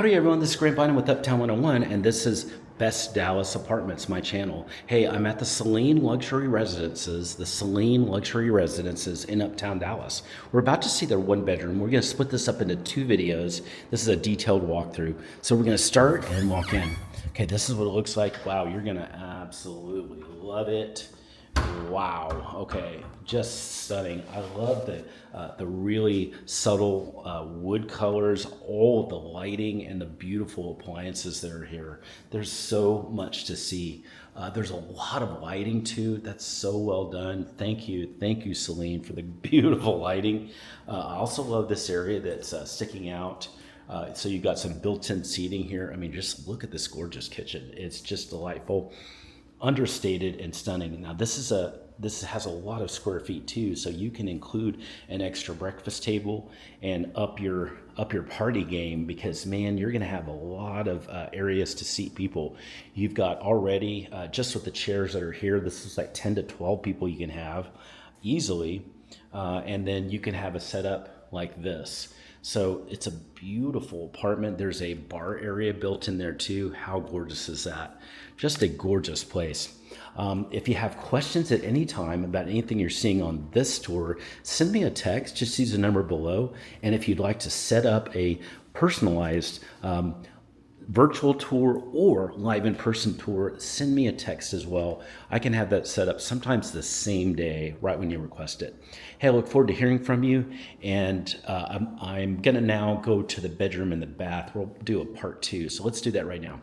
Howdy everyone, this is Grant Bynum with Uptown 101, and this is Best Dallas Apartments, my channel. Hey, I'm at the Selene Luxury Residences, in Uptown Dallas. We're about to see their one bedroom. We're gonna split this up into two videos. This is a detailed walkthrough. So we're gonna start and walk in. Okay, this is what it looks like. Wow, you're gonna absolutely love it. Wow. Okay. Just stunning. I love the really subtle wood colors, all of the lighting, and the beautiful appliances that are here. There's so much to see. There's a lot of lighting too. That's so well done. Thank you, Selene, for the beautiful lighting. I also love this area that's sticking out. So you've got some built-in seating here. I mean, just look at this gorgeous kitchen. It's just delightful, understated and stunning. Now this has a lot of square feet too, so you can include an extra breakfast table and up your party game, because man, you're gonna have a lot of areas to seat people. You've got already just with the chairs that are here, this is like 10 to 12 people you can have easily, and then you can have a setup like this. So it's a beautiful apartment. There's a bar area built in there too. How gorgeous is that? Just a gorgeous place. If you have questions at any time about anything you're seeing on this tour, send me a text. Just use the number below. And if you'd like to set up a personalized virtual tour or live in-person tour, send me a text as well. I can have that set up sometimes the same day, right when you request it. Hey, I look forward to hearing from you, and I'm gonna now go to the bedroom and the bath. We'll do a part two, so let's do that right now.